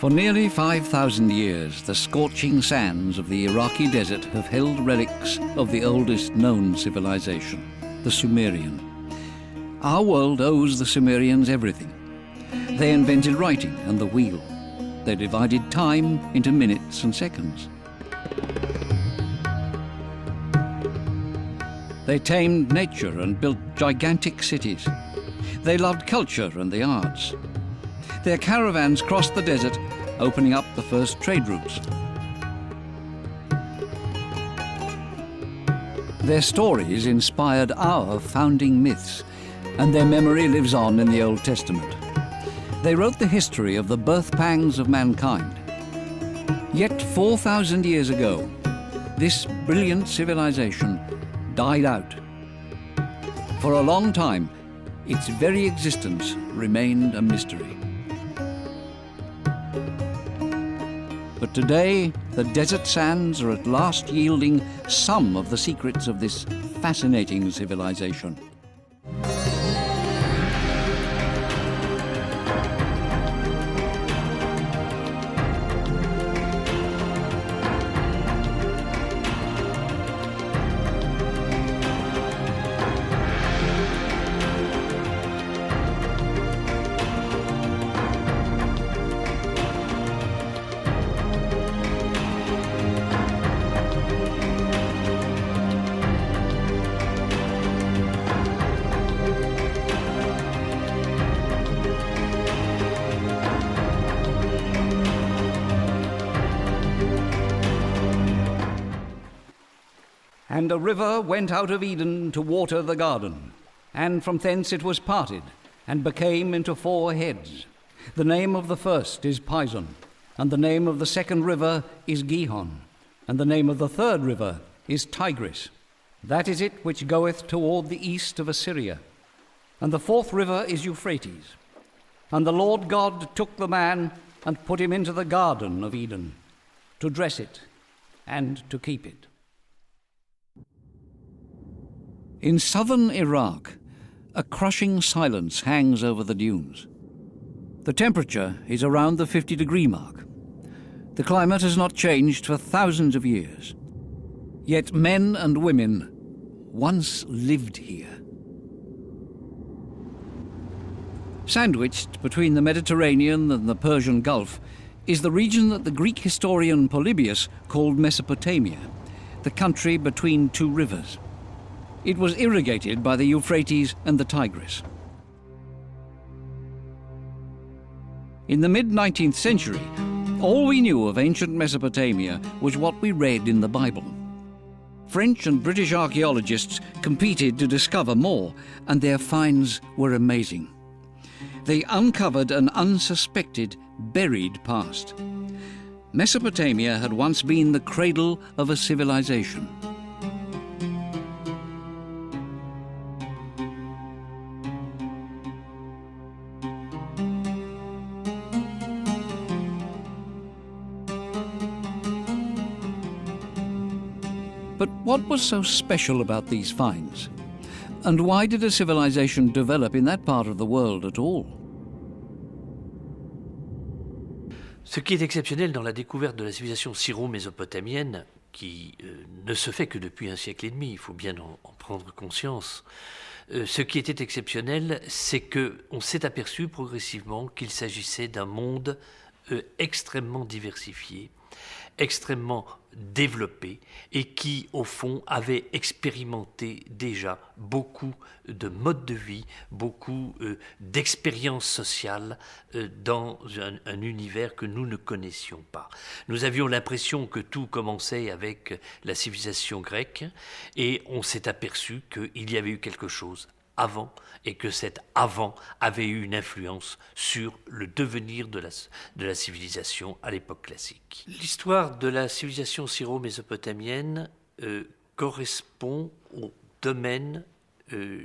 For nearly 5,000 years, the scorching sands of the Iraqi desert have held relics of the oldest known civilization, the Sumerian. Our world owes the Sumerians everything. They invented writing and the wheel. They divided time into minutes and seconds. They tamed nature and built gigantic cities. They loved culture and the arts. Their caravans crossed the desert, opening up the first trade routes. Their stories inspired our founding myths, and their memory lives on in the Old Testament. They wrote the history of the birth pangs of mankind. Yet 4,000 years ago, this brilliant civilization died out. For a long time, its very existence remained a mystery. But today, the desert sands are at last yielding some of the secrets of this fascinating civilization. And a river went out of Eden to water the garden, and from thence it was parted, and became into 4 heads. The name of the first is Pison, and the name of the second river is Gihon, and the name of the third river is Tigris. That is it which goeth toward the east of Assyria. And the 4th river is Euphrates. And the Lord God took the man and put him into the garden of Eden, to dress it and to keep it. In southern Iraq, a crushing silence hangs over the dunes. The temperature is around the 50-degree mark. The climate has not changed for thousands of years. Yet men and women once lived here. Sandwiched between the Mediterranean and the Persian Gulf is the region that the Greek historian Polybius called Mesopotamia, the country between 2 rivers. It was irrigated by the Euphrates and the Tigris. In the mid-19th century, all we knew of ancient Mesopotamia was what we read in the Bible. French and British archaeologists competed to discover more, and their finds were amazing. They uncovered an unsuspected, buried past. Mesopotamia had once been the cradle of a civilization. But what was so special about these finds? And why did a civilization develop in that part of the world at all? Ce qui est exceptionnel dans la découverte de la civilisation syro-mésopotamienne, qui ne se fait que depuis 1 siècle et demi, il faut bien en prendre conscience, ce qui était exceptionnel, c'est qu'on s'est aperçu progressivement qu'il s'agissait d'un monde extrêmement diversifié, extrêmement développé et qui, au fond, avait expérimenté déjà beaucoup de modes de vie, beaucoup d'expériences sociales dans un univers que nous ne connaissions pas. Nous avions l'impression que tout commençait avec la civilisation grecque et on s'est aperçu qu'il y avait eu quelque chose avant et que cet avant avait eu une influence sur le devenir de la civilisation à l'époque classique. L'histoire de la civilisation syro-mésopotamienne correspond au domaine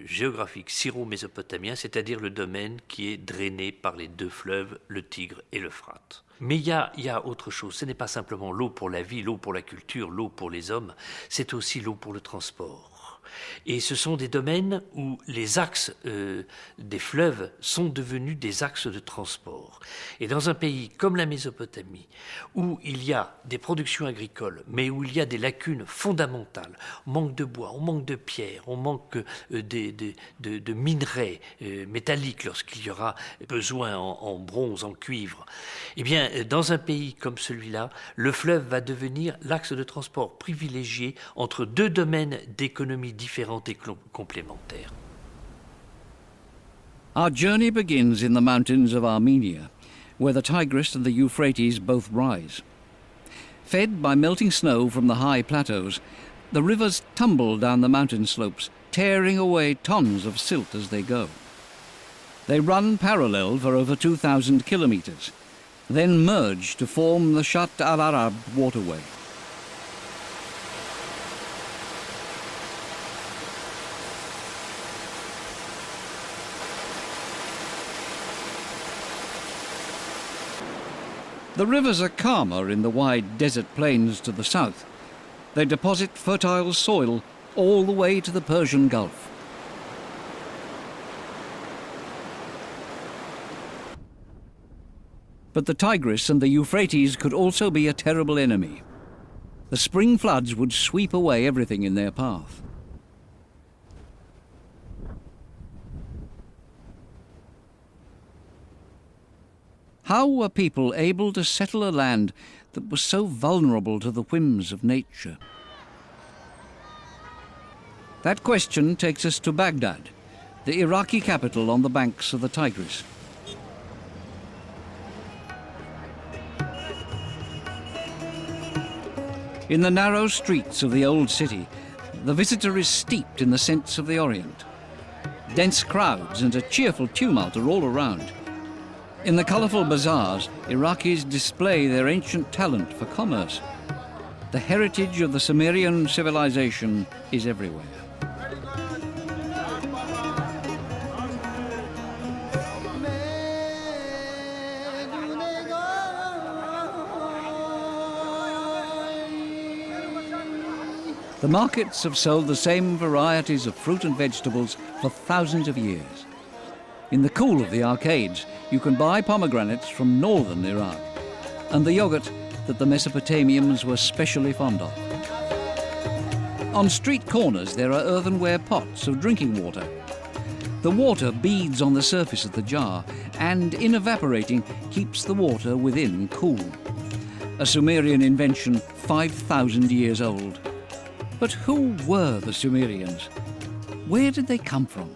géographique syro-mésopotamien, c'est-à-dire le domaine qui est drainé par les 2 fleuves, le Tigre et l'Euphrate. Mais il y a autre chose, ce n'est pas simplement l'eau pour la vie, l'eau pour la culture, l'eau pour les hommes, c'est aussi l'eau pour le transport. Et ce sont des domaines où les axes des fleuves sont devenus des axes de transport. Et dans un pays comme la Mésopotamie, où il y a des productions agricoles, mais où il y a des lacunes fondamentales, on manque de bois, on manque de pierre, on manque de minerais métalliques lorsqu'il y aura besoin en bronze, en cuivre, eh bien, dans un pays comme celui-là, le fleuve va devenir l'axe de transport privilégié entre deux domaines d'économie différentes et complémentaires. Our journey begins in the mountains of Armenia, where the Tigris and the Euphrates both rise. Fed by melting snow from the high plateaus, the rivers tumble down the mountain slopes, tearing away tons of silt as they go. They run parallel for over 2,000 kilometers, then merge to form the Shatt al-Arab waterway. The rivers are calmer in the wide desert plains to the south. They deposit fertile soil all the way to the Persian Gulf. But the Tigris and the Euphrates could also be a terrible enemy. The spring floods would sweep away everything in their path. How were people able to settle a land that was so vulnerable to the whims of nature? That question takes us to Baghdad, the Iraqi capital on the banks of the Tigris. In the narrow streets of the old city, the visitor is steeped in the scents of the Orient. Dense crowds and a cheerful tumult are all around. In the colourful bazaars, Iraqis display their ancient talent for commerce. The heritage of the Sumerian civilization is everywhere. The markets have sold the same varieties of fruit and vegetables for thousands of years. In the cool of the arcades, you can buy pomegranates from northern Iraq and the yogurt that the Mesopotamians were specially fond of. On street corners, there are earthenware pots of drinking water. The water beads on the surface of the jar and, in evaporating, keeps the water within cool. A Sumerian invention 5,000 years old. But who were the Sumerians? Where did they come from?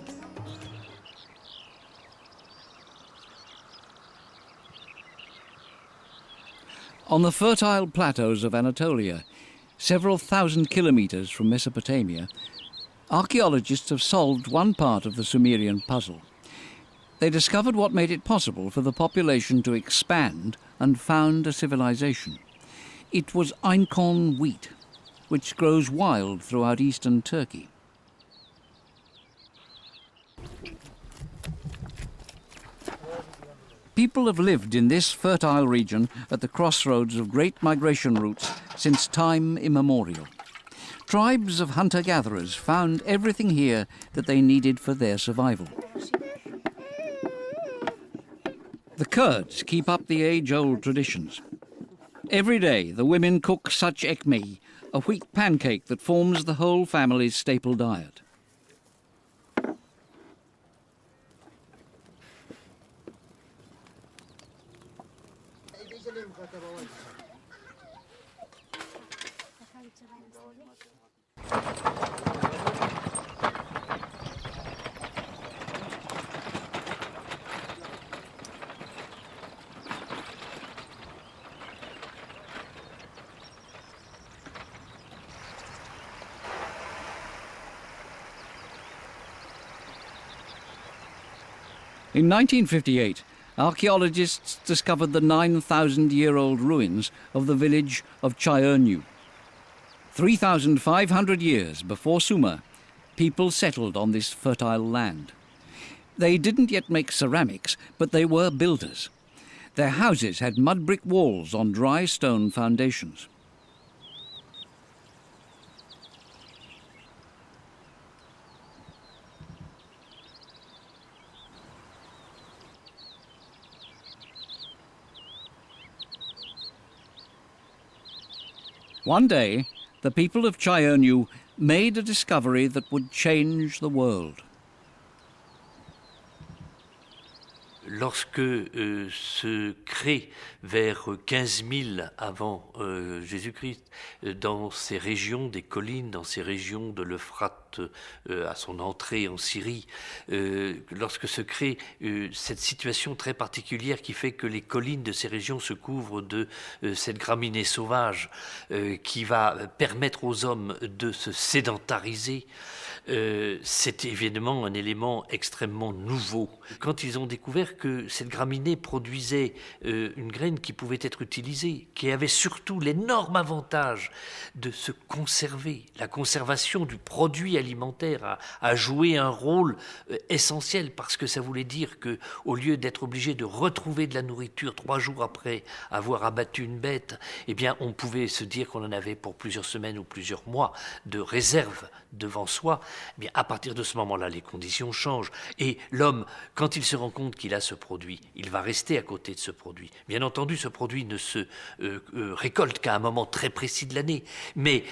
On the fertile plateaus of Anatolia, several thousand kilometers from Mesopotamia, archaeologists have solved one part of the Sumerian puzzle. They discovered what made it possible for the population to expand and found a civilization. It was einkorn wheat, which grows wild throughout eastern Turkey. People have lived in this fertile region at the crossroads of great migration routes since time immemorial. Tribes of hunter-gatherers found everything here that they needed for their survival. The Kurds keep up the age-old traditions. Every day the women cook such ekmeği, a wheat pancake that forms the whole family's staple diet. In 1958, archaeologists discovered the 9,000-year-old ruins of the village of Chayernu. 3,500 years before Sumer, people settled on this fertile land. They didn't yet make ceramics, but they were builders. Their houses had mud brick walls on dry stone foundations. One day, the people of Chaionu made a discovery that would change the world. Lorsque se crée vers 15 000 avant Jésus-Christ, dans ces régions des collines, dans ces régions de l'Euphrate à son entrée en Syrie, lorsque se crée cette situation très particulière qui fait que les collines de ces régions se couvrent de cette graminée sauvage qui va permettre aux hommes de se sédentariser, c'est évidemment un élément extrêmement nouveau. Quand ils ont découvert que cette graminée produisait une graine qui pouvait être utilisée, qui avait surtout l'énorme avantage de se conserver, la conservation du produit alimentaire a joué un rôle essentiel parce que ça voulait dire que, au lieu d'être obligé de retrouver de la nourriture 3 jours après avoir abattu une bête, eh bien on pouvait se dire qu'on en avait pour plusieurs semaines ou plusieurs mois de réserve devant soi. Eh bien, à partir de ce moment-là, les conditions changent. Et l'homme, quand il se rend compte qu'il a ce produit, il va rester à côté de ce produit. Bien entendu, ce produit ne se récolte qu'à un moment très précis de l'année. Mais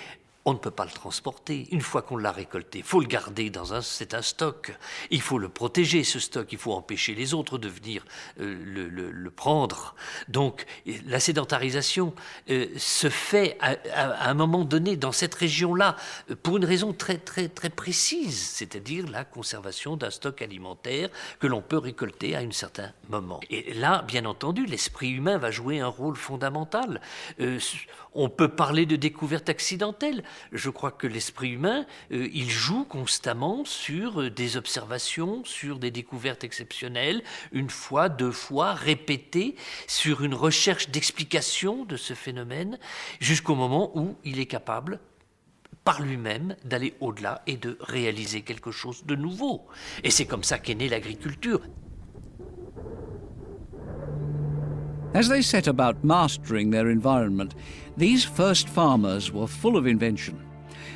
on ne peut pas le transporter. Une fois qu'on l'a récolté, il faut le garder c'est un stock. Il faut le protéger, ce stock. Il faut empêcher les autres de venir le prendre. Donc, la sédentarisation se fait à un moment donné dans cette région-là pour une raison très, très, très précise, c'est-à-dire la conservation d'un stock alimentaire que l'on peut récolter à un certain moment. Et là, bien entendu, l'esprit humain va jouer un rôle fondamental. On peut parler de découverte accidentelle. Je crois que l'esprit humain, il joue constamment sur des observations, sur des découvertes exceptionnelles, une fois, 2 fois, répétées, sur une recherche d'explication de ce phénomène, jusqu'au moment où il est capable, par lui-même, d'aller au-delà et de réaliser quelque chose de nouveau. Et c'est comme ça qu'est née l'agriculture. As they set about mastering their environment, these first farmers were full of invention.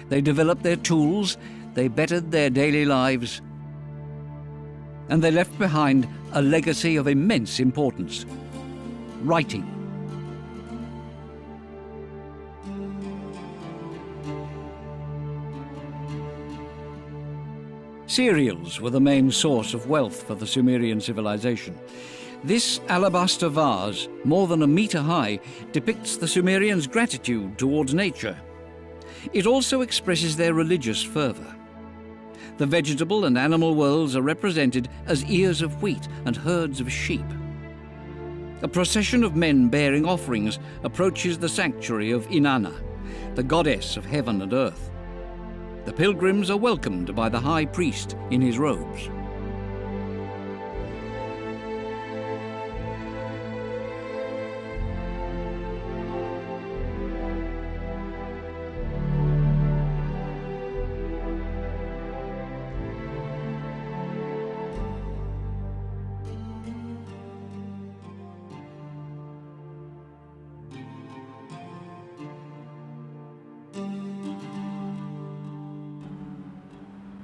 They developed their tools, they bettered their daily lives, and they left behind a legacy of immense importance: writing. Cereals were the main source of wealth for the Sumerian civilization. This alabaster vase, more than a metre high, depicts the Sumerians' gratitude towards nature. It also expresses their religious fervour. The vegetable and animal worlds are represented as ears of wheat and herds of sheep. A procession of men bearing offerings approaches the sanctuary of Inanna, the goddess of heaven and earth. The pilgrims are welcomed by the high priest in his robes.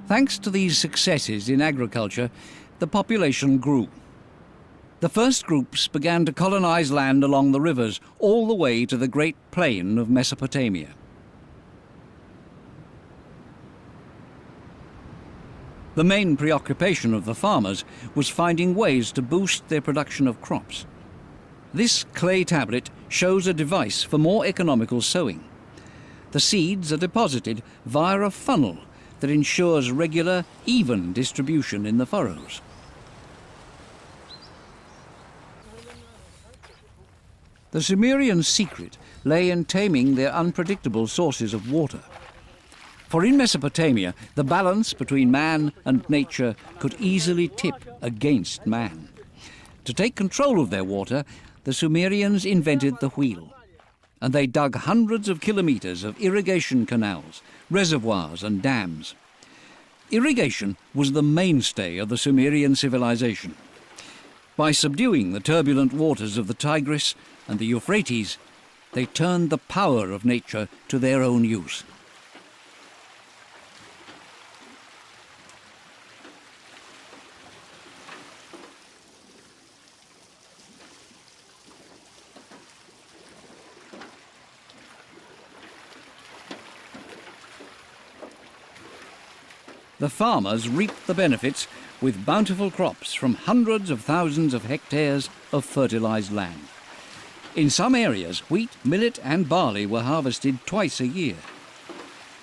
Thanks to these successes in agriculture, the population grew. The first groups began to colonize land along the rivers all the way to the great plain of Mesopotamia. The main preoccupation of the farmers was finding ways to boost their production of crops. This clay tablet shows a device for more economical sowing. The seeds are deposited via a funnel that ensures regular, even distribution in the furrows. The Sumerian secret lay in taming their unpredictable sources of water. For in Mesopotamia, the balance between man and nature could easily tip against man. To take control of their water, the Sumerians invented the wheel, and they dug hundreds of kilometers of irrigation canals, reservoirs and dams. Irrigation was the mainstay of the Sumerian civilization. By subduing the turbulent waters of the Tigris and the Euphrates, they turned the power of nature to their own use. The farmers reaped the benefits with bountiful crops from hundreds of thousands of hectares of fertilized land. In some areas, wheat, millet and barley were harvested twice a year.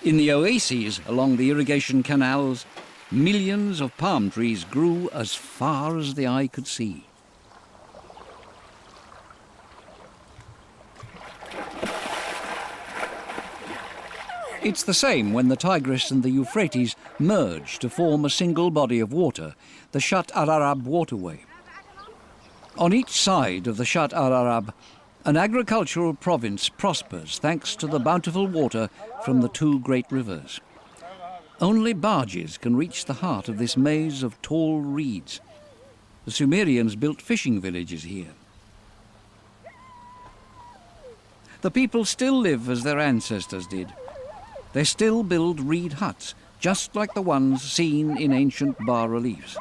In the oases along the irrigation canals, millions of palm trees grew as far as the eye could see. It's the same when the Tigris and the Euphrates merge to form a single body of water, the Shatt al-Arab waterway. On each side of the Shatt al-Arab, an agricultural province prospers thanks to the bountiful water from the two great rivers. Only barges can reach the heart of this maze of tall reeds. The Sumerians built fishing villages here. The people still live as their ancestors did. They still build reed huts, just like the ones seen in ancient bas-reliefs.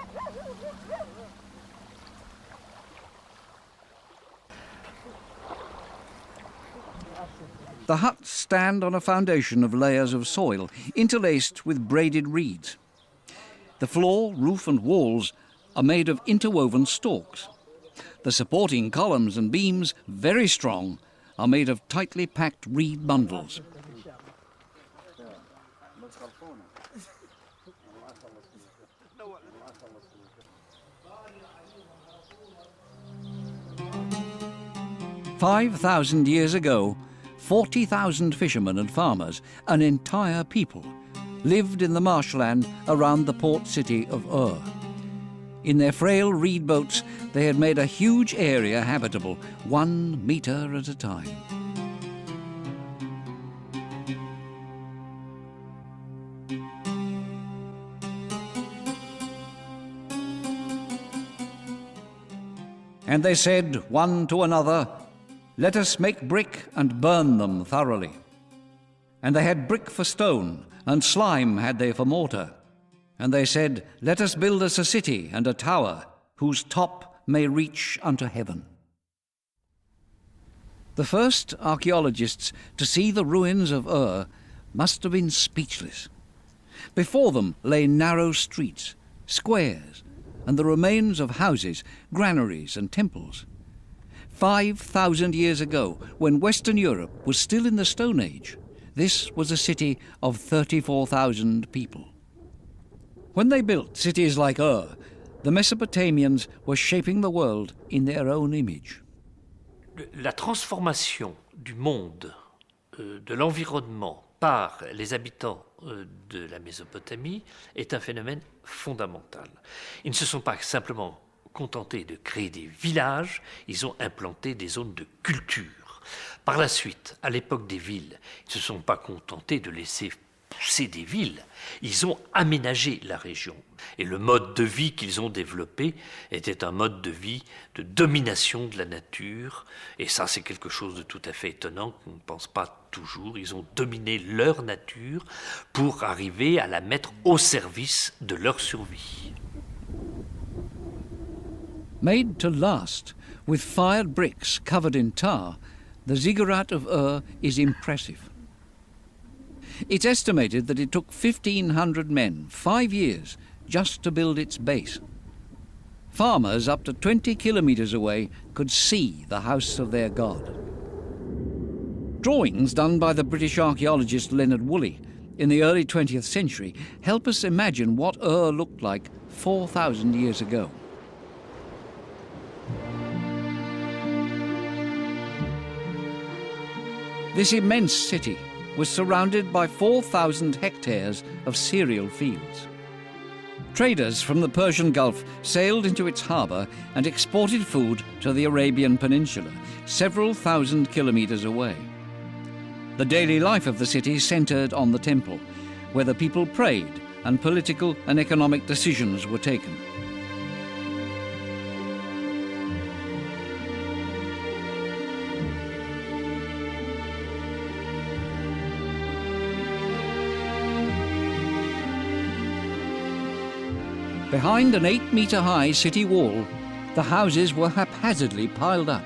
The huts stand on a foundation of layers of soil, interlaced with braided reeds. The floor, roof and walls are made of interwoven stalks. The supporting columns and beams, very strong, are made of tightly packed reed bundles. "5,000 years ago, 40,000 fishermen and farmers, an entire people, lived in the marshland around the port city of Ur. In their frail reed boats, they had made a huge area habitable, 1 meter at a time. And they said one to another, 'Let us make brick and burn them thoroughly.' And they had brick for stone, and slime had they for mortar. And they said, 'Let us build us a city and a tower, whose top may reach unto heaven.' The first archaeologists to see the ruins of Ur must have been speechless. Before them lay narrow streets, squares, and the remains of houses, granaries and temples. 5,000 years ago, when Western Europe was still in the Stone Age, this was a city of 34,000 people. When they built cities like Ur, the Mesopotamians were shaping the world in their own image. La transformation du monde, de l'environnement par les habitants de la Mésopotamie est un phénomène fondamental. Ils ne se sont pas simplement contentés de créer des villages, ils ont implanté des zones de culture. Par la suite, à l'époque des villes, ils ne se sont pas contentés de laisser pousser des villes, ils ont aménagé la région. Et le mode de vie qu'ils ont développé était un mode de vie de domination de la nature. Et ça, c'est quelque chose de tout à fait étonnant qu'on ne pense pas toujours. Ils ont dominé leur nature pour arriver à la mettre au service de leur survie. Made to last, with fired bricks covered in tar, the ziggurat of Ur is impressive. It's estimated that it took 1,500 men 5 years just to build its base. Farmers up to 20 kilometres away could see the house of their god. Drawings done by the British archaeologist Leonard Woolley in the early 20th century help us imagine what Ur looked like 4,000 years ago. This immense city was surrounded by 4,000 hectares of cereal fields. Traders from the Persian Gulf sailed into its harbour and exported food to the Arabian Peninsula, several thousand kilometres away. The daily life of the city centred on the temple, where the people prayed and political and economic decisions were taken. Behind an 8-metre-high city wall, the houses were haphazardly piled up.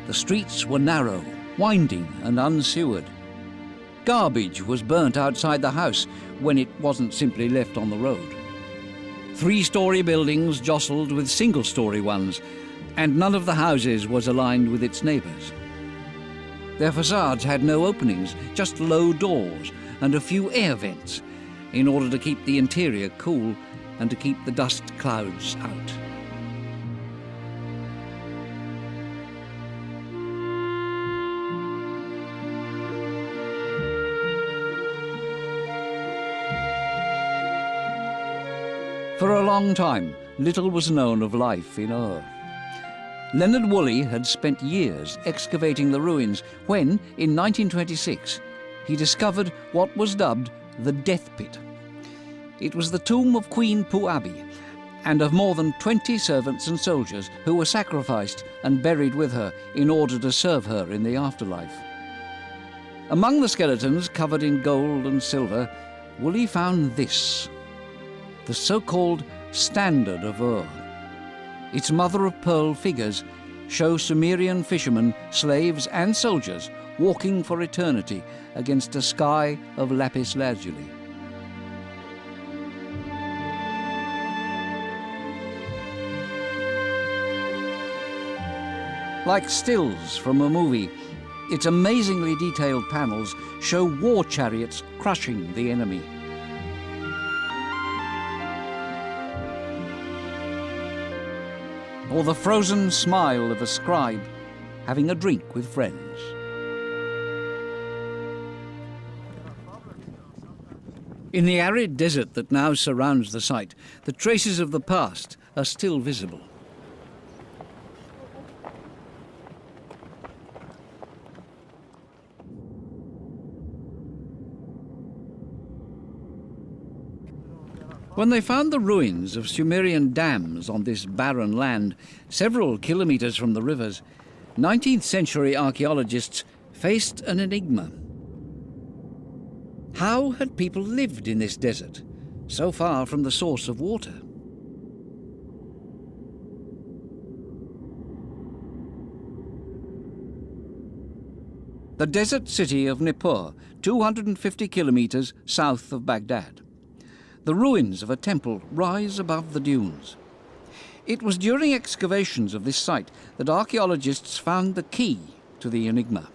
The streets were narrow, winding and unsewered. Garbage was burnt outside the house when it wasn't simply left on the road. 3-story buildings jostled with single-story ones, and none of the houses was aligned with its neighbours. Their facades had no openings, just low doors and a few air vents, in order to keep the interior cool and to keep the dust clouds out. For a long time, little was known of life in Ur. Leonard Woolley had spent years excavating the ruins when, in 1926, he discovered what was dubbed the Death Pit. It was the tomb of Queen Puabi and of more than 20 servants and soldiers who were sacrificed and buried with her in order to serve her in the afterlife. Among the skeletons covered in gold and silver, Woolley found this, the so-called Standard of Ur. Its mother-of-pearl figures show Sumerian fishermen, slaves and soldiers walking for eternity against a sky of lapis lazuli. Like stills from a movie, its amazingly detailed panels show war chariots crushing the enemy. Or the frozen smile of a scribe having a drink with friends. In the arid desert that now surrounds the site, the traces of the past are still visible. When they found the ruins of Sumerian dams on this barren land, several kilometers from the rivers, 19th century archaeologists faced an enigma. How had people lived in this desert, so far from the source of water? The desert city of Nippur, 250 kilometers south of Baghdad. The ruins of a temple rise above the dunes. It was during excavations of this site that archaeologists found the key to the enigma.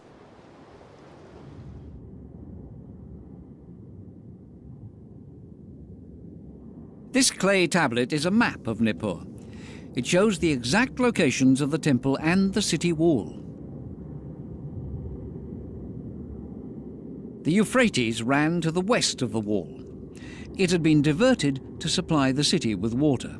This clay tablet is a map of Nippur. It shows the exact locations of the temple and the city wall. The Euphrates ran to the west of the wall. It had been diverted to supply the city with water.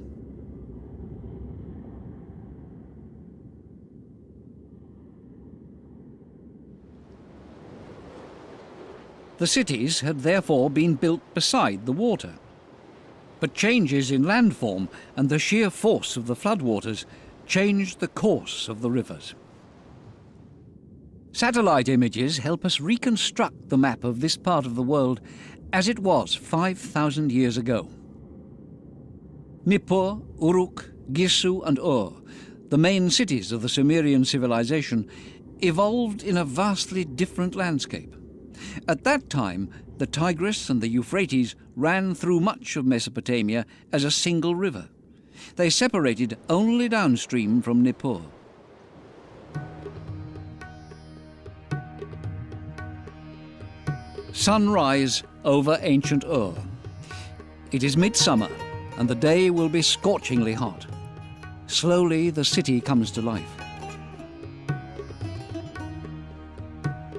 The cities had therefore been built beside the water. But changes in landform and the sheer force of the floodwaters changed the course of the rivers. Satellite images help us reconstruct the map of this part of the world as it was 5,000 years ago. Nippur, Uruk, Gisu and Ur, the main cities of the Sumerian civilization, evolved in a vastly different landscape. At that time, the Tigris and the Euphrates ran through much of Mesopotamia as a single river. They separated only downstream from Nippur. Sunrise over ancient Ur. It is midsummer, and the day will be scorchingly hot. Slowly, the city comes to life.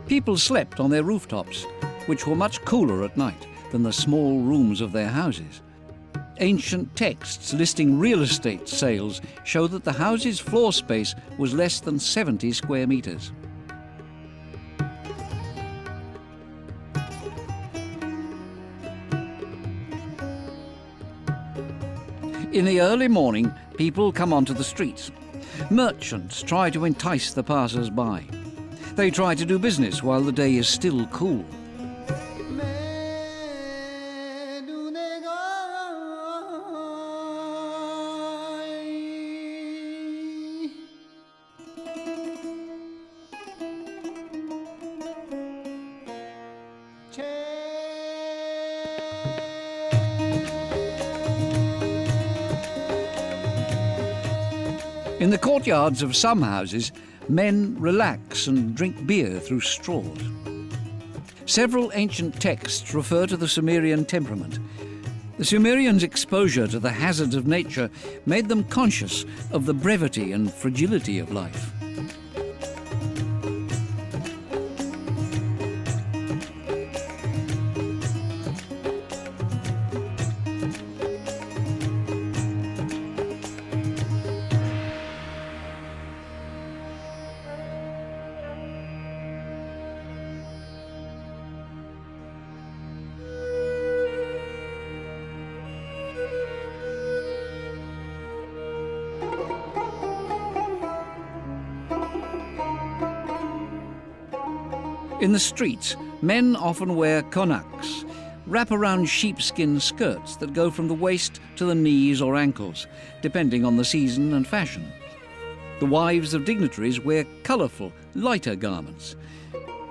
People slept on their rooftops, which were much cooler at night than the small rooms of their houses. Ancient texts listing real estate sales show that the house's floor space was less than 70 square meters. In the early morning, people come onto the streets. Merchants try to entice the passers-by. They try to do business while the day is still cool. In the courtyards of some houses, men relax and drink beer through straws. Several ancient texts refer to the Sumerian temperament. The Sumerians' exposure to the hazards of nature made them conscious of the brevity and fragility of life. In the streets, men often wear konaks, wrap-around sheepskin skirts that go from the waist to the knees or ankles, depending on the season and fashion. The wives of dignitaries wear colourful, lighter garments.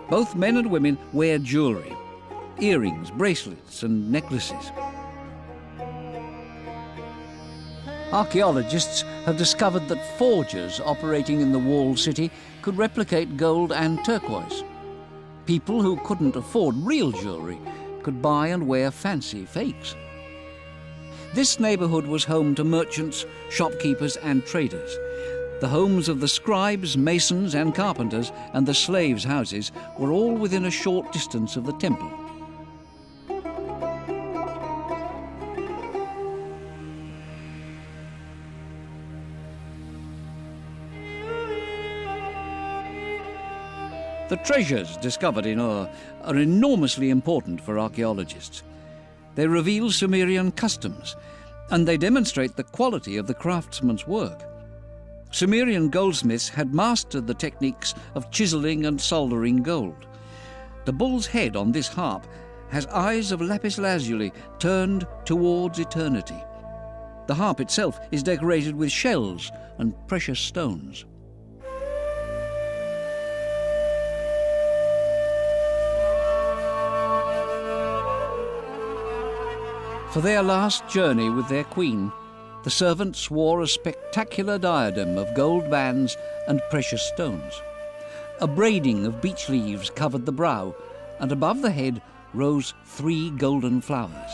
Both men and women wear jewellery, earrings, bracelets and necklaces. Archaeologists have discovered that forgers operating in the walled city could replicate gold and turquoise. People who couldn't afford real jewellery could buy and wear fancy fakes. This neighbourhood was home to merchants, shopkeepers and traders. The homes of the scribes, masons and carpenters and the slaves' houses were all within a short distance of the temple. The treasures discovered in Ur are enormously important for archaeologists. They reveal Sumerian customs, and they demonstrate the quality of the craftsman's work. Sumerian goldsmiths had mastered the techniques of chiselling and soldering gold. The bull's head on this harp has eyes of lapis lazuli turned towards eternity. The harp itself is decorated with shells and precious stones. For their last journey with their queen, the servants wore a spectacular diadem of gold bands and precious stones. A braiding of beech leaves covered the brow, and above the head rose 3 golden flowers.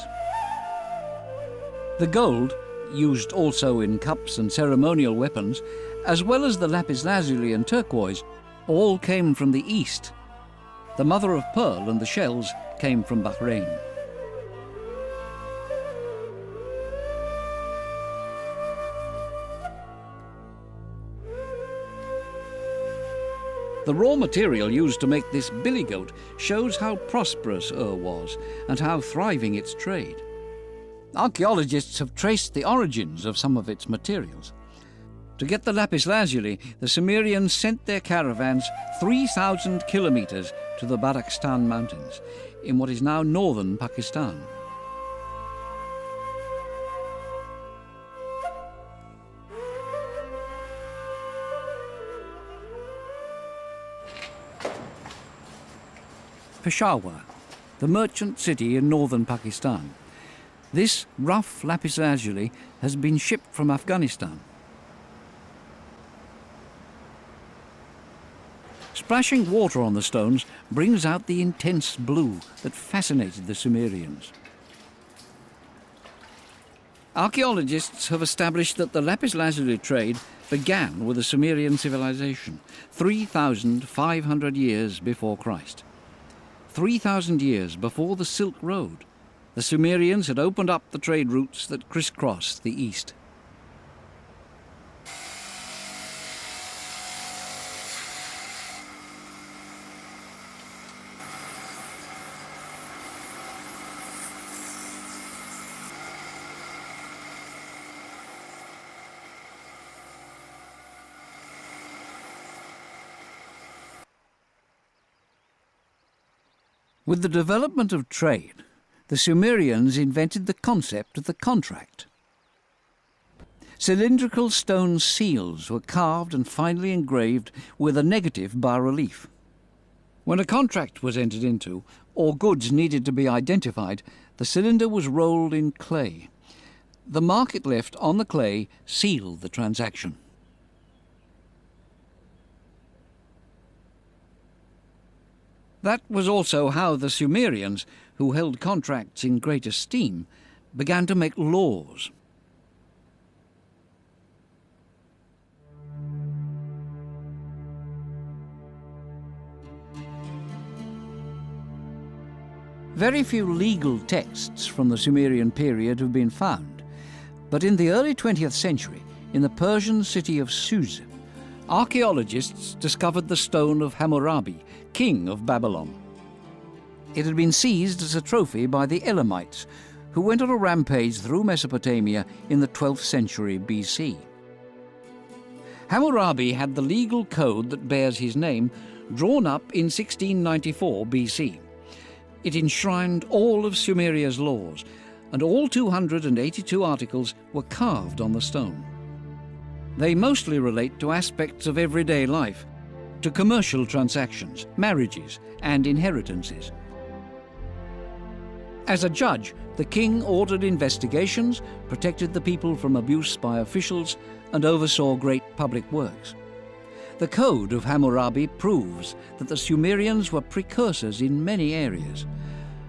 The gold, used also in cups and ceremonial weapons, as well as the lapis lazuli and turquoise, all came from the east. The mother of pearl and the shells came from Bahrain. The raw material used to make this billy goat shows how prosperous Ur was and how thriving its trade. Archaeologists have traced the origins of some of its materials. To get the lapis lazuli, the Sumerians sent their caravans 3,000 kilometres to the Badakhshan mountains, in what is now northern Pakistan. Peshawar, the merchant city in northern Pakistan. This rough lapis lazuli has been shipped from Afghanistan. Splashing water on the stones brings out the intense blue that fascinated the Sumerians. Archaeologists have established that the lapis lazuli trade began with the Sumerian civilization, 3,500 years before Christ. 3,000 years before the Silk Road, the Sumerians had opened up the trade routes that crisscrossed the east. With the development of trade, the Sumerians invented the concept of the contract. Cylindrical stone seals were carved and finally engraved with a negative bas-relief. When a contract was entered into, or goods needed to be identified, The cylinder was rolled in clay. The mark it left on the clay sealed the transaction. That was also how the Sumerians, who held contracts in great esteem, began to make laws. Very few legal texts from the Sumerian period have been found, but in the early 20th century, in the Persian city of Susa, archaeologists discovered the stone of Hammurabi, king of Babylon. It had been seized as a trophy by the Elamites, who went on a rampage through Mesopotamia in the 12th century BC. Hammurabi had the legal code that bears his name drawn up in 1694 BC. It enshrined all of Sumeria's laws, and all 282 articles were carved on the stone. They mostly relate to aspects of everyday life, to commercial transactions, marriages, and inheritances. As a judge, the king ordered investigations, protected the people from abuse by officials, and oversaw great public works. The Code of Hammurabi proves that the Sumerians were precursors in many areas.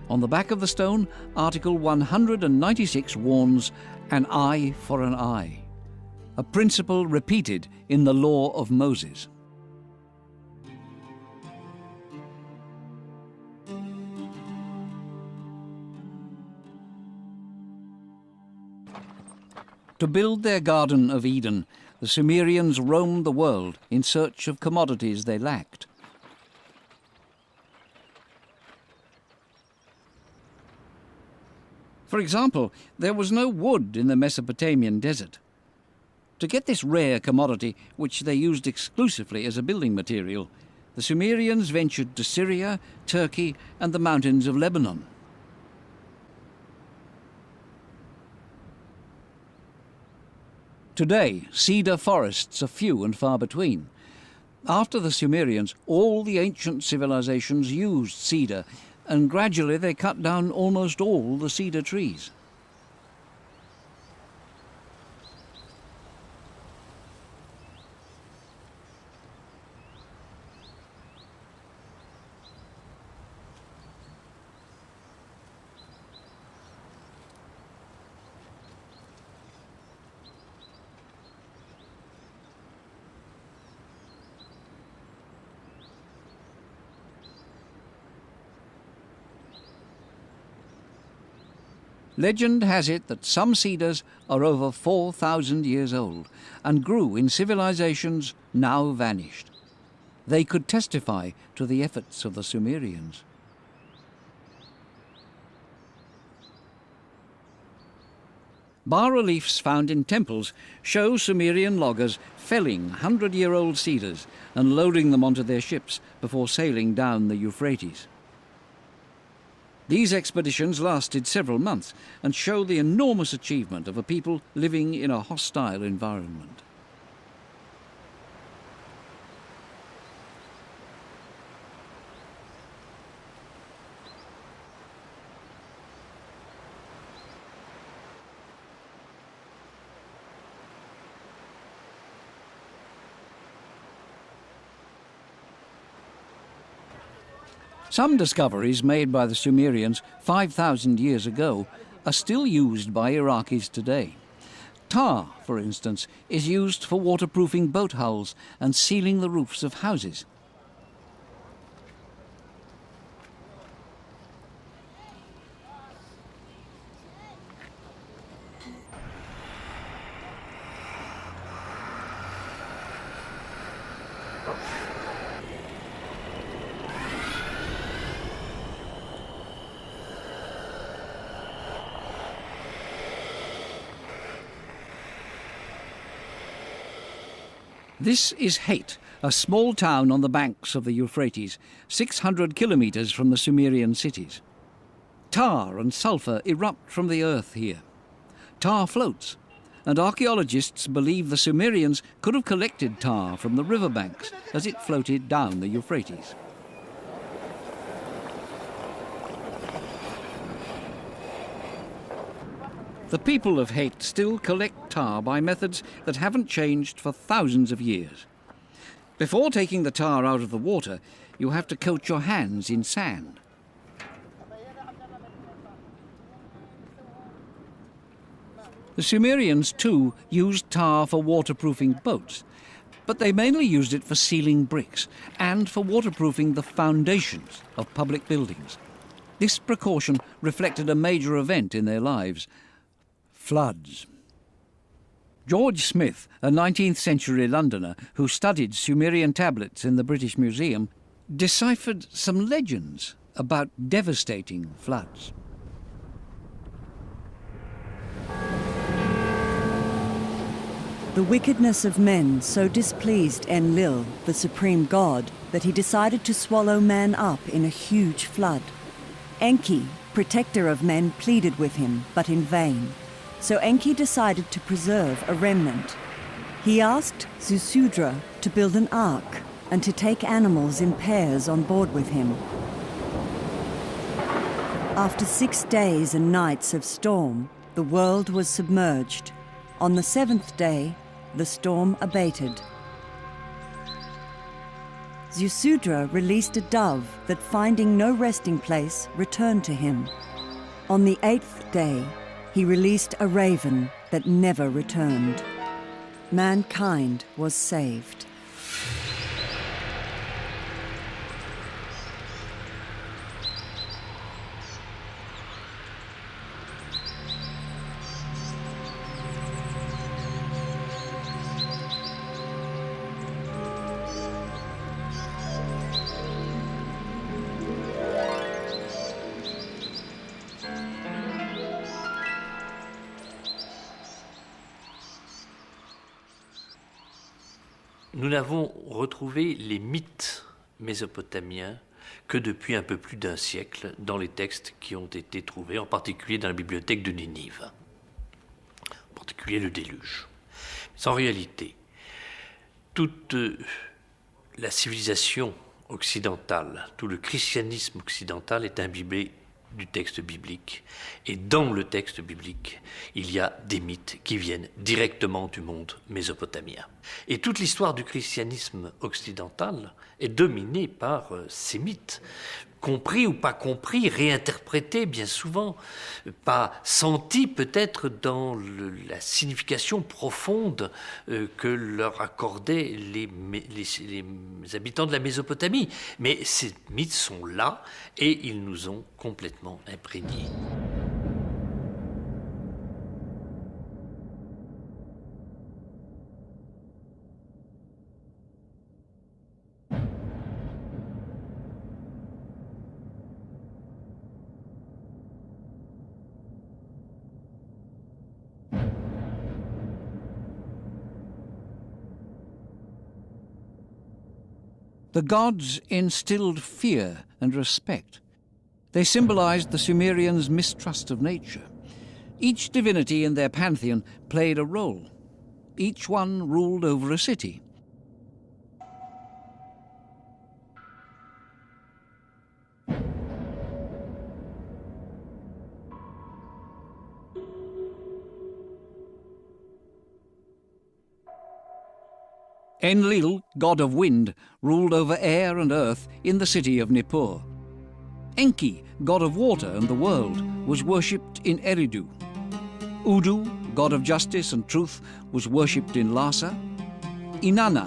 On the back of the stone, Article 196 warns, "An eye for an eye," a principle repeated in the Law of Moses. To build their Garden of Eden, the Sumerians roamed the world in search of commodities they lacked. For example, there was no wood in the Mesopotamian desert. To get this rare commodity, which they used exclusively as a building material, the Sumerians ventured to Syria, Turkey, and the mountains of Lebanon. Today, cedar forests are few and far between. After the Sumerians, all the ancient civilizations used cedar, and gradually they cut down almost all the cedar trees. Legend has it that some cedars are over 4,000 years old and grew in civilizations now vanished. They could testify to the efforts of the Sumerians. Bas-reliefs found in temples show Sumerian loggers felling 100-year-old cedars and loading them onto their ships before sailing down the Euphrates. These expeditions lasted several months and show the enormous achievement of a people living in a hostile environment. Some discoveries made by the Sumerians 5,000 years ago are still used by Iraqis today. Tar, for instance, is used for waterproofing boat hulls and sealing the roofs of houses. This is Hate, a small town on the banks of the Euphrates, 600 kilometers from the Sumerian cities. Tar and sulfur erupt from the earth here. Tar floats, and archaeologists believe the Sumerians could have collected tar from the riverbanks as it floated down the Euphrates. The people of Haiti still collect tar by methods that haven't changed for thousands of years. Before taking the tar out of the water, you have to coat your hands in sand. The Sumerians, too, used tar for waterproofing boats, but they mainly used it for sealing bricks and for waterproofing the foundations of public buildings. This precaution reflected a major event in their lives: floods. George Smith, a 19th century Londoner who studied Sumerian tablets in the British Museum, deciphered some legends about devastating floods. The wickedness of men so displeased Enlil, the supreme god, that he decided to swallow man up in a huge flood. Enki, protector of men, pleaded with him, but in vain. So Enki decided to preserve a remnant. He asked Zusudra to build an ark and to take animals in pairs on board with him. After 6 days and nights of storm, the world was submerged. On the 7th day, the storm abated. Zusudra released a dove that, finding no resting place, returned to him. On the 8th day, he released a raven that never returned. Mankind was saved. Nous n'avons retrouvé les mythes mésopotamiens que depuis un peu plus d'un siècle dans les textes qui ont été trouvés, en particulier dans la bibliothèque de Ninive, en particulier le déluge. Mais en réalité, toute la civilisation occidentale, tout le christianisme occidental est imbibé du texte biblique. Et dans le texte biblique, il y a des mythes qui viennent directement du monde mésopotamien. Et toute l'histoire du christianisme occidental est dominée par ces mythes, compris ou pas compris, réinterprétés bien souvent, pas sentis peut-être dans la signification profonde que leur accordaient les habitants de la Mésopotamie. Mais ces mythes sont là et ils nous ont complètement imprégnés. The gods instilled fear and respect. They symbolized the Sumerians' mistrust of nature. Each divinity in their pantheon played a role. Each one ruled over a city. Enlil, god of wind, ruled over air and earth in the city of Nippur. Enki, god of water and the world, was worshipped in Eridu. Udu, god of justice and truth, was worshipped in Lhasa. Inanna,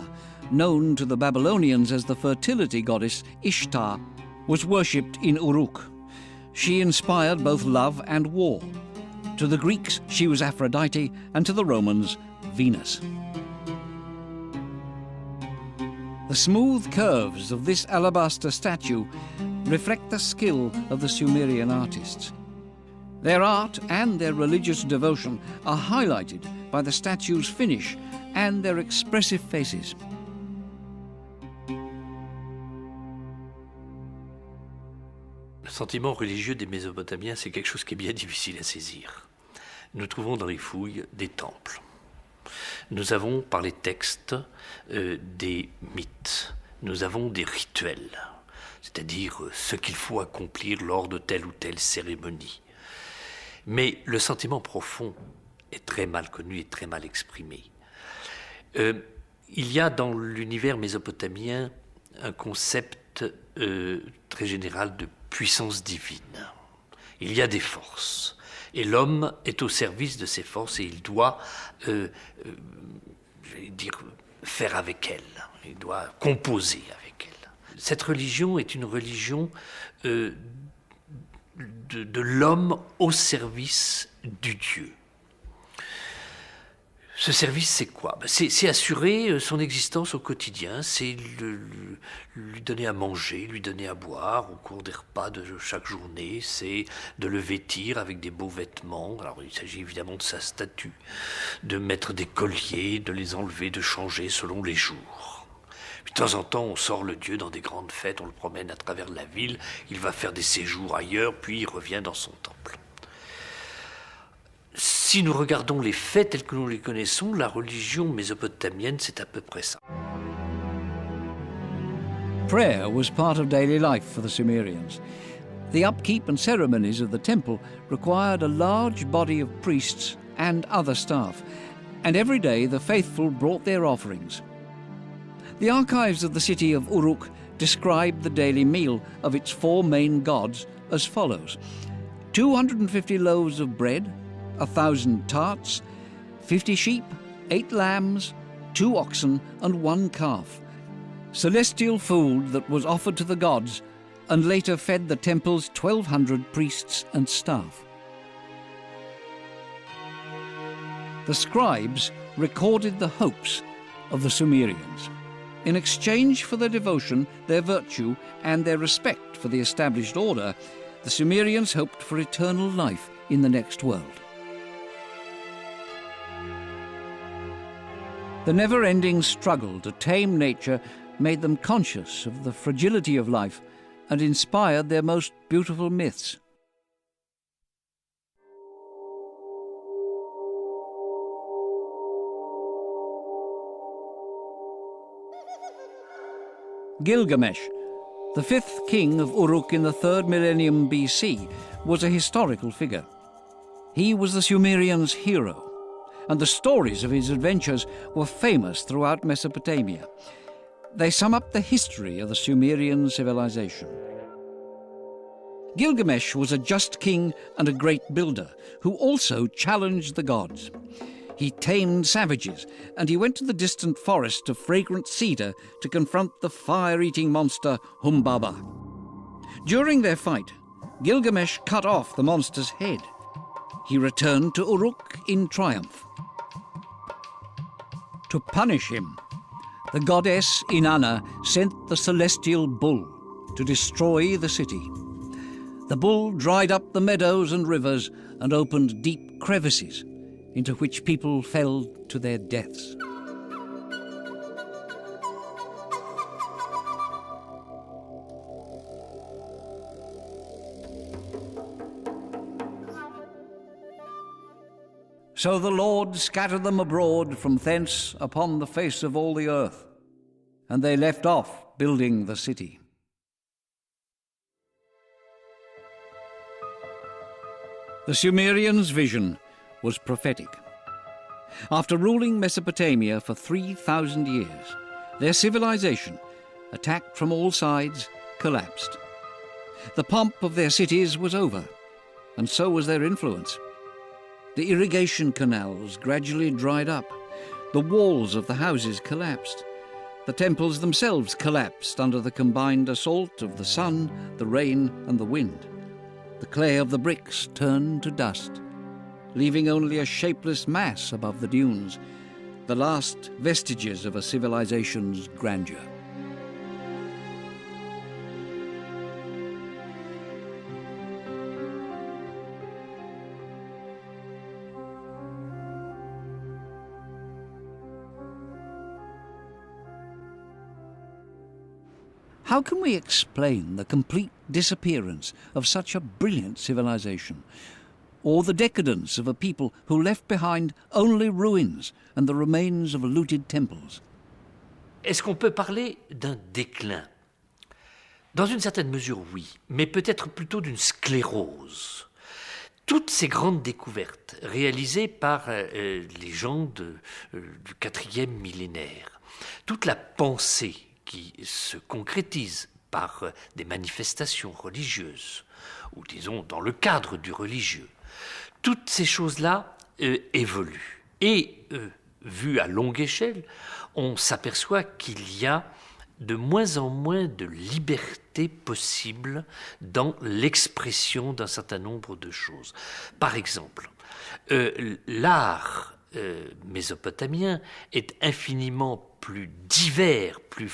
known to the Babylonians as the fertility goddess Ishtar, was worshipped in Uruk. She inspired both love and war. To the Greeks, she was Aphrodite, and to the Romans, Venus. The smooth curves of this alabaster statue reflect the skill of the Sumerian artists. Their art and their religious devotion are highlighted by the statue's finish and their expressive faces. Le sentiment religieux des Mésopotamiens, c'est quelque chose qui est bien difficile à saisir. Nous trouvons dans les fouilles des temples. Nous avons, par les textes, des mythes. Nous avons des rituels, c'est-à-dire ce qu'il faut accomplir lors de telle ou telle cérémonie. Mais le sentiment profond est très mal connu et très mal exprimé. Il y a dans l'univers mésopotamien un concept très général de puissance divine. Il y a des forces, et l'homme est au service de ces forces, et il doit, faire avec elles, il doit composer avec elles. Cette religion est une religion de l'homme au service du Dieu. Ce service, c'est quoi? C'est assurer son existence au quotidien, c'est lui donner à manger, lui donner à boire au cours des repas de chaque journée, c'est de le vêtir avec des beaux vêtements. Alors il s'agit évidemment de sa statue, de mettre des colliers, de les enlever, de changer selon les jours. Puis de temps en temps, on sort le Dieu dans des grandes fêtes, on le promène à travers la ville, il va faire des séjours ailleurs, puis il revient dans son temple. Si nous regardons les faits tels que nous les connaissons, la religion mésopotamienne, c'est à peu près ça. Prayer was part of daily life for the Sumerians. The upkeep and ceremonies of the temple required a large body of priests and other staff, and every day the faithful brought their offerings. The archives of the city of Uruk describe the daily meal of its four main gods as follows: 250 loaves of bread, 1,000 tarts, 50 sheep, 8 lambs, 2 oxen, and 1 calf. Celestial food that was offered to the gods and later fed the temple's 1,200 priests and staff. The scribes recorded the hopes of the Sumerians. In exchange for their devotion, their virtue, and their respect for the established order, the Sumerians hoped for eternal life in the next world. The never-ending struggle to tame nature made them conscious of the fragility of life and inspired their most beautiful myths. Gilgamesh, the fifth king of Uruk in the 3rd millennium BC, was a historical figure. He was the Sumerians' hero, and the stories of his adventures were famous throughout Mesopotamia. They sum up the history of the Sumerian civilization. Gilgamesh was a just king and a great builder who also challenged the gods. He tamed savages, and he went to the distant forest of fragrant cedar to confront the fire-eating monster Humbaba. During their fight, Gilgamesh cut off the monster's head. He returned to Uruk in triumph. To punish him, the goddess Inanna sent the celestial bull to destroy the city. The bull dried up the meadows and rivers and opened deep crevices into which people fell to their deaths. So the Lord scattered them abroad from thence upon the face of all the earth, and they left off building the city. The Sumerians' vision was prophetic. After ruling Mesopotamia for 3,000 years, their civilization, attacked from all sides, collapsed. The pomp of their cities was over, and so was their influence. The irrigation canals gradually dried up. The walls of the houses collapsed. The temples themselves collapsed under the combined assault of the sun, the rain, and the wind. The clay of the bricks turned to dust, leaving only a shapeless mass above the dunes, the last vestiges of a civilization's grandeur. How can we explain the complete disappearance of such a brilliant civilization, or the decadence of a people who left behind only ruins and the remains of looted temples? Est-ce qu'on peut parler d'un déclin? Dans une certaine mesure, oui, mais peut-être plutôt d'une sclérose. Toutes ces grandes découvertes réalisées par les gens du 4e millénaire, toute la pensée qui se concrétise par des manifestations religieuses, ou disons dans le cadre du religieux, toutes ces choses-là évoluent. Et vu à longue échelle, on s'aperçoit qu'il y a de moins en moins de liberté possible dans l'expression d'un certain nombre de choses. Par exemple, l'art mésopotamien est infiniment plus divers, plus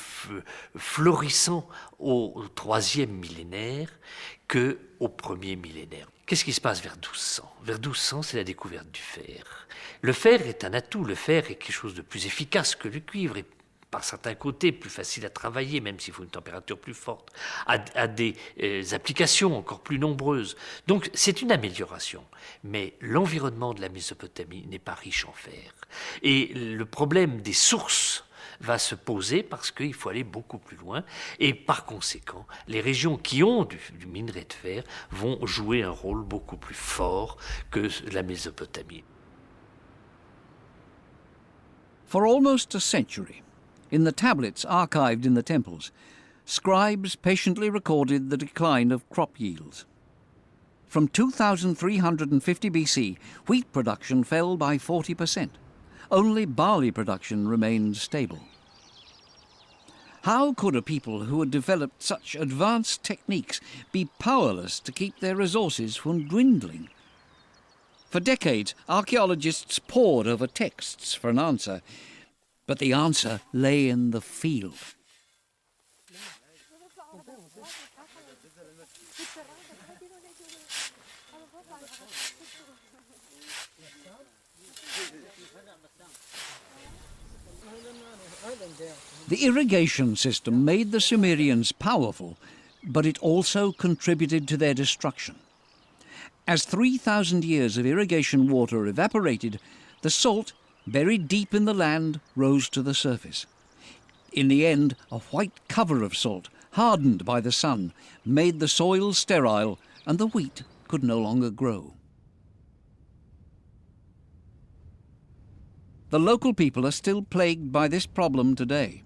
florissant au 3e millénaire qu'au 1er millénaire. Qu'est-ce qui se passe vers 1200 ? Vers 1200, c'est la découverte du fer. Le fer est un atout, le fer est quelque chose de plus efficace que le cuivre, et par certains côtés plus facile à travailler, même s'il faut une température plus forte, à des applications encore plus nombreuses. Donc c'est une amélioration. Mais l'environnement de la Mésopotamie n'est pas riche en fer. Et le problème des sources va se poser parce qu'il faut aller beaucoup plus loin. Et par conséquent, les régions qui ont du minerai de fer vont jouer un rôle beaucoup plus fort que la Mésopotamie. For almost a century, in the tablets archived in the temples, scribes patiently recorded the decline of crop yields. From 2350 BC, wheat production fell by 40%. Only barley production remained stable. How could a people who had developed such advanced techniques be powerless to keep their resources from dwindling? For decades, archaeologists pored over texts for an answer, but the answer lay in the field. The irrigation system made the Sumerians powerful, but it also contributed to their destruction. As 3,000 years of irrigation water evaporated, the salt, buried deep in the land, rose to the surface. In the end, a white cover of salt, hardened by the sun, made the soil sterile, and the wheat could no longer grow. The local people are still plagued by this problem today.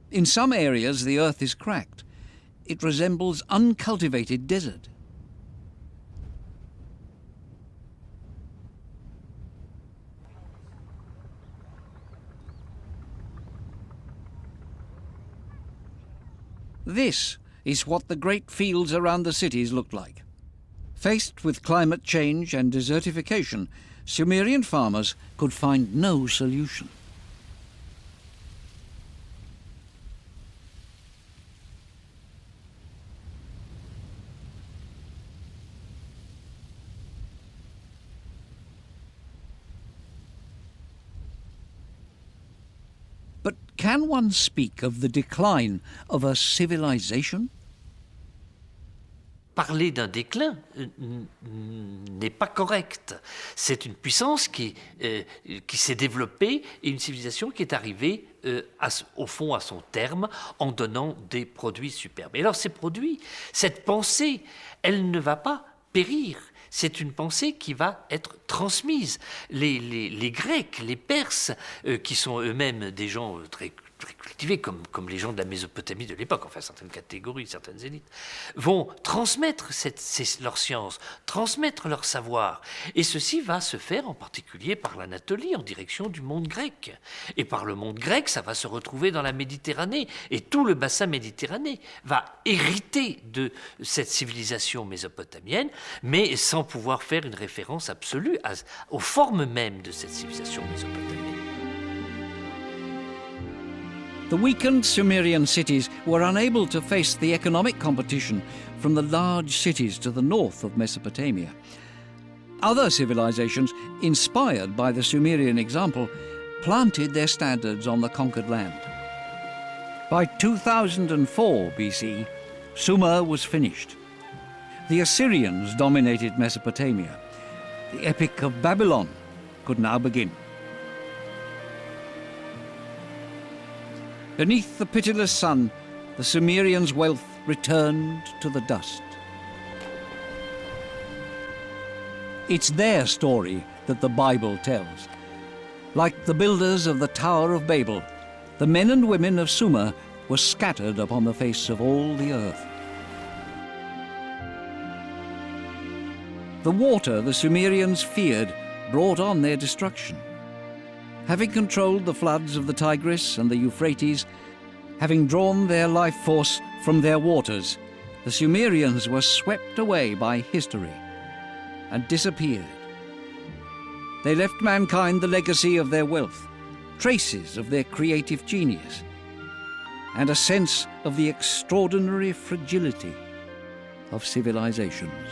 In some areas, the earth is cracked. It resembles uncultivated desert. This is what the great fields around the cities looked like. Faced with climate change and desertification, Sumerian farmers could find no solution. But can one speak of the decline of a civilization? Parler d'un déclin n'est pas correct. C'est une puissance qui s'est développée et une civilisation qui est arrivée au fond à son terme en donnant des produits superbes. Et alors ces produits, cette pensée, elle ne va pas périr. C'est une pensée qui va être transmise. Les Grecs, les Perses, qui sont eux-mêmes des gens très cultivés, comme les gens de la Mésopotamie de l'époque, enfin certaines catégories, certaines élites, vont transmettre leur science, transmettre leur savoir. Et ceci va se faire en particulier par l'Anatolie, en direction du monde grec. Et par le monde grec, ça va se retrouver dans la Méditerranée. Et tout le bassin méditerranéen va hériter de cette civilisation mésopotamienne, mais sans pouvoir faire une référence absolue aux formes mêmes de cette civilisation mésopotamienne. The weakened Sumerian cities were unable to face the economic competition from the large cities to the north of Mesopotamia. Other civilizations, inspired by the Sumerian example, planted their standards on the conquered land. By 2004 BC, Sumer was finished. The Assyrians dominated Mesopotamia. The Epic of Babylon could now begin. Beneath the pitiless sun, the Sumerians' wealth returned to the dust. It's their story that the Bible tells. Like the builders of the Tower of Babel, the men and women of Sumer were scattered upon the face of all the earth. The water the Sumerians feared brought on their destruction. Having controlled the floods of the Tigris and the Euphrates, having drawn their life force from their waters, the Sumerians were swept away by history and disappeared. They left mankind the legacy of their wealth, traces of their creative genius, and a sense of the extraordinary fragility of civilizations.